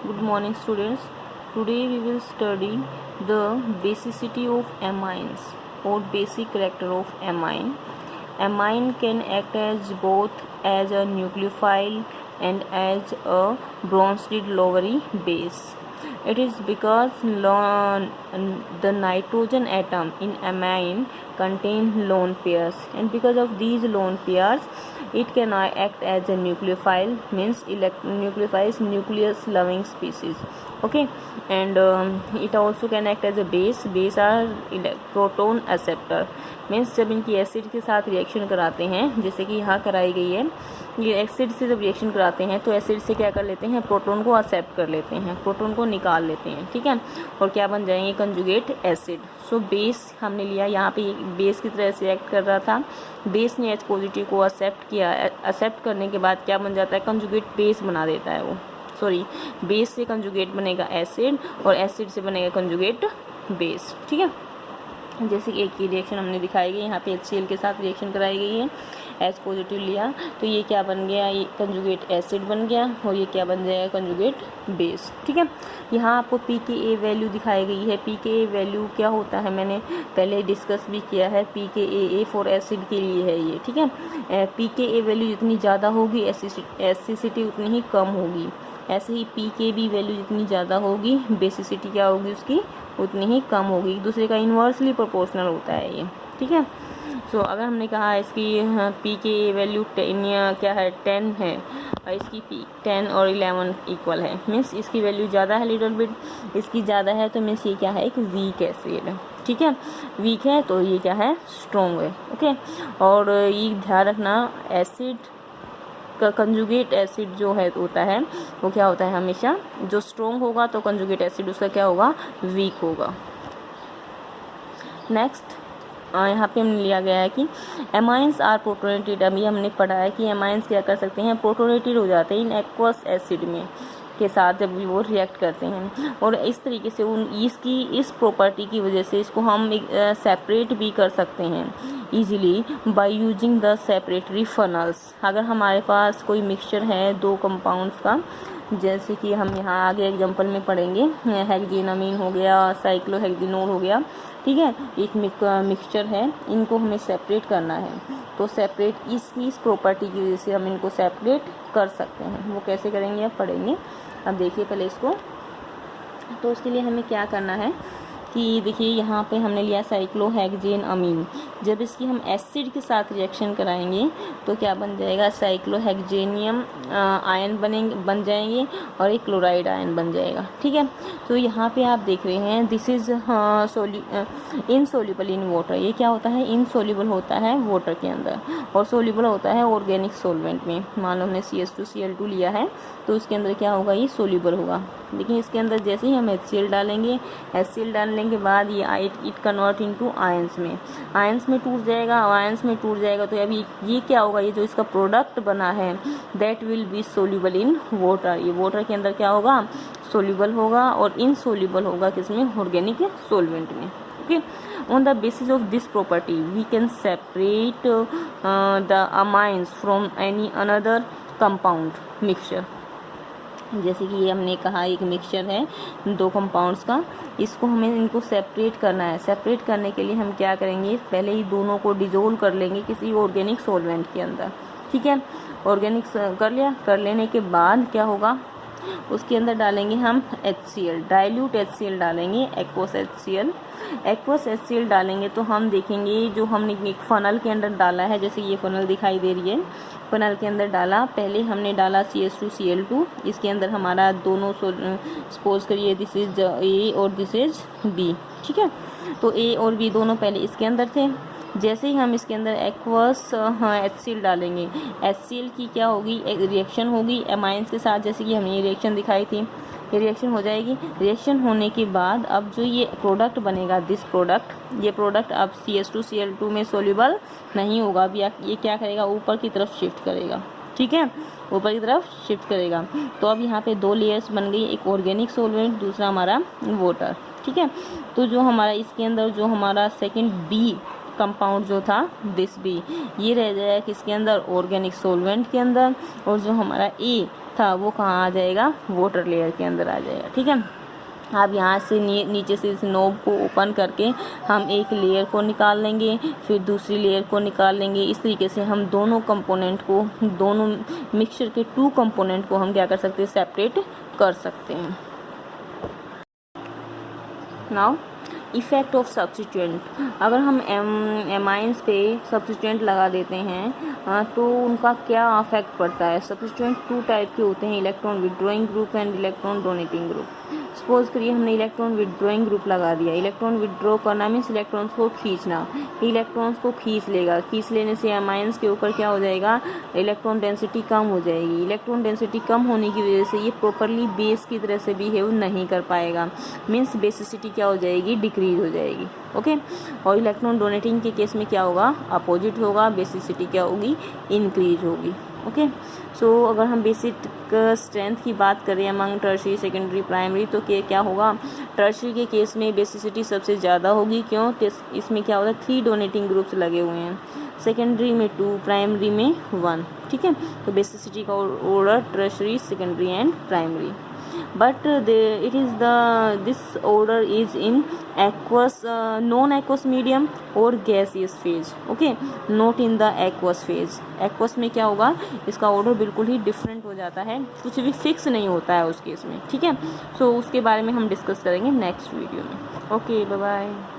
Good morning, students. Today we will study the basicity of amines or basic character of amine. Amine can act as both as a nucleophile and as a Bronsted Lowry base. It is because the nitrogen atom in amine contain lone pairs, and because of these lone pairs it can act as a nucleophile, means nucleophile is nucleus loving species. Okay, and it also can act as a base are proton acceptor, means जब इनकी acid के साथ reaction कराते हैं, जैसे कि यहाँ कराई गई है, ये एसिड से जब रिएक्शन कराते हैं तो एसिड से क्या कर लेते हैं, प्रोटॉन को एक्सेप्ट कर लेते हैं, प्रोटॉन को निकाल लेते हैं, ठीक है, और क्या बन जाएंगे, कंजुगेट एसिड. सो बेस हमने लिया, यहाँ पे बेस की तरह से रिएक्ट कर रहा था, बेस ने H पॉजिटिव को एक्सेप्ट किया, एक्सेप्ट करने के बाद क्या बन जाता है, कंजुगेट बेस बना देता है वो, सॉरी बेस से कंजुगेट बनेगा एसिड और एसिड से बनेगा कंजुगेट बेस, ठीक है. जैसे कि एक की रिएक्शन हमने दिखाई गई, यहाँ पे HCl के साथ रिएक्शन कराई गई है, H पॉजिटिव लिया तो ये क्या बन गया, ये कंजुगेट एसिड बन गया और ये क्या बन जाएगा, कंजुगेट बेस, ठीक है. यहाँ आपको pKa वैल्यू दिखाई गई है. pKa वैल्यू क्या होता है मैंने पहले डिस्कस भी किया है, pKa फॉर एसिड के लिए है ये, ठीक है. pKa वैल्यू जितनी ज़्यादा होगी एसिडिटी उतनी ही कम होगी, ऐसे ही pKb वैल्यू जितनी ज़्यादा होगी बेसिसिटी क्या होगी उसकी उतनी ही कम होगी, एक दूसरे का इन्वर्सली प्रोपोर्शनल होता है ये, ठीक है. सो अगर हमने कहा इसकी pKa वैल्यू 10 क्या है 10 है और इसकी 10 और 11 इक्वल है, मीन्स इसकी वैल्यू ज़्यादा है लिटिल बिट, इसकी ज़्यादा है तो मीन्स ये क्या है, एक वीक एसिड है, ठीक है. वीक है तो ये क्या है, स्ट्रॉन्ग है. ओके, और ये ध्यान रखना एसिड का कंजुगेट एसिड जो है होता है वो क्या होता है, हमेशा जो स्ट्रॉन्ग होगा तो कंजुगेट एसिड उसका क्या होगा, वीक होगा. नेक्स्ट यहाँ पे हमने लिया गया है कि एमाइंस आर प्रोटोनेटेड. अभी हमने पढ़ा है कि एमाइंस क्या कर सकते हैं, प्रोटोनेटेड हो जाते हैं इन एक्वस एसिड में के साथ जब भी वो रिएक्ट करते हैं, और इस तरीके से इसकी इस प्रॉपर्टी की वजह से इसको हम सेपरेट भी कर सकते हैं easily by using the separatory funnels. अगर हमारे पास कोई मिक्सचर है दो कंपाउंड्स का, जैसे कि हम यहाँ आगे एग्जांपल में पढ़ेंगे, हेक्सेनामीन हो गया, साइक्लोहेक्सेनोल हो गया, ठीक है, एक मिक्सचर है, इनको हमें सेपरेट करना है, तो सेपरेट इस प्रॉपर्टी की वजह से हम इनको सेपरेट कर सकते हैं. वो कैसे करेंगे अब पढ़ेंगे. अब देखिए पहले इसको, तो उसके लिए हमें क्या करना है कि देखिए यहाँ पे हमने लिया साइक्लोहेक्सेन अमीन, जब इसकी हम एसिड के साथ रिएक्शन कराएंगे तो क्या बन जाएगा, साइक्लोहेक्सेनियम आयन बन जाएंगे और एक क्लोराइड आयन बन जाएगा, ठीक है. तो यहाँ पे आप देख रहे हैं this is insoluble in water. ये क्या होता है, इनसोल्यूबल होता है वाटर के अंदर और सोल्यूबल होता है ऑर्गेनिक सॉल्वेंट में. मान लो हमने CH2Cl2 लिया है तो उसके अंदर क्या होगा, ये सोल्यूबल होगा. लेकिन इसके अंदर जैसे ही हम HCl डालेंगे, HCl डालने के बाद ये इट कन्वर्ट इनटू आयंस में टूट जाएगा, आयंस में टूट जाएगा तो अभी ये क्या होगा, ये जो इसका प्रोडक्ट बना है that will be soluble in water. ये वाटर के अंदर क्या होगा, सोल्यूबल होगा और इनसोल्यूबल होगा किसमें, ऑर्गेनिक सॉल्वेंट में. Okay, on the basis of this property we can separate the amines from any another compound mixture. जैसे कि ये हमने कहा एक मिक्सचर है दो कंपाउंड्स का, इसको हमें इनको सेपरेट करना है. सेपरेट करने के लिए हम क्या करेंगे, पहले ही दोनों को डिजोल्व कर लेंगे किसी ऑर्गेनिक सॉल्वेंट के अंदर, ठीक है. ऑर्गेनिक कर लिया, कर लेने के बाद क्या होगा, उसके अंदर डालेंगे हम HCl, डाइल्यूट HCl डालेंगे, एक्वस HCl डालेंगे तो हम देखेंगे जो हमने एक फनल के अंदर डाला है, जैसे ये फनल दिखाई दे रही है, फनल के अंदर डाला, पहले हमने डाला CH2Cl2, इसके अंदर हमारा दोनों सपोज करिए दिस इज A और दिस इज B, ठीक है. तो A और B दोनों पहले इसके अंदर थे, जैसे ही हम इसके अंदर एक्वस HCl डालेंगे, HCl की क्या होगी, एक रिएक्शन होगी एमाइंस के साथ, जैसे कि हमने ये रिएक्शन दिखाई थी, ये रिएक्शन हो जाएगी. रिएक्शन होने के बाद अब जो ये प्रोडक्ट बनेगा, दिस प्रोडक्ट, ये प्रोडक्ट अब CH2Cl2 में सोल्यूबल नहीं होगा, अब ये क्या करेगा, ऊपर की तरफ शिफ्ट करेगा, ठीक है, ऊपर की तरफ शिफ्ट करेगा. तो अब यहाँ पे दो लेयर्स बन गई, एक ऑर्गेनिक सॉल्वेंट, दूसरा हमारा वाटर, ठीक है. तो जो हमारा इसके अंदर जो हमारा सेकेंड B कंपाउंड जो था दिस B, ये रह जाएगा किसके अंदर, ऑर्गेनिक सॉल्वेंट के अंदर, और जो हमारा A था वो कहाँ आ जाएगा, वाटर लेयर के अंदर आ जाएगा। ठीक है, अब यहाँ से नीचे से इस नोब को ओपन करके हम एक लेयर को निकाल लेंगे, फिर दूसरी लेयर को निकाल लेंगे। इस तरीके से हम दोनों कंपोनेंट को, दोनों मिक्सचर के 2 कंपोनेंट को हम क्या कर सकते हैं, सेपरेट कर सकते हैं। नाउ इफ़ेक्ट ऑफ सब्स्टिट्यूएंट, अगर हम एमाइंस पे सब्स्टिट्यूएंट लगा देते हैं तो उनका क्या इफेक्ट पड़ता है। सब्स्टिट्यूएंट 2 टाइप के होते हैं, electron withdrawing group and electron donating group. Suppose करिए हमने इलेक्ट्रॉन विड्रॉइंग ग्रुप लगा दिया। इलेक्ट्रॉन विड्रॉ करना मीन्स इलेक्ट्रॉन्स को खींचना, इलेक्ट्रॉन्स को खींच लेगा। खींच लेने से एमाइंस के ऊपर क्या हो जाएगा, इलेक्ट्रॉन डेंसिटी कम हो जाएगी। इलेक्ट्रॉन डेंसिटी कम होने की वजह से ये प्रॉपरली बेस की तरह से बिहेव नहीं कर पाएगा, मीन्स बेसिसिटी क्या हो जाएगी, डिक्रीज हो जाएगी। ओके, और इलेक्ट्रॉन डोनेटिंग के केस में क्या होगा, अपोजिट होगा, बेसिसिटी क्या होगी, इंक्रीज होगी। ओके, सो अगर हम बेसिक स्ट्रेंथ की बात करें अमंग टर्शियरी, सेकेंडरी, प्राइमरी, तो क्या होगा, टर्शियरी के केस में बेसिसिटी सबसे ज़्यादा होगी। क्यों, इसमें क्या होता है, 3 डोनेटिंग ग्रुप्स लगे हुए हैं। सेकेंडरी में 2, प्राइमरी में 1। ठीक है, तो बेसिसिटी का order tertiary, secondary and primary. But this order is in aqueous, non-aqueous medium or gaseous phase. Okay, not in the aqueous phase. aqueous में क्या होगा, इसका ऑर्डर बिल्कुल ही डिफरेंट हो जाता है, कुछ भी फिक्स नहीं होता है उस केस में। ठीक है, सो उसके बारे में हम डिस्कस करेंगे नेक्स्ट वीडियो में। Okay, bye bye.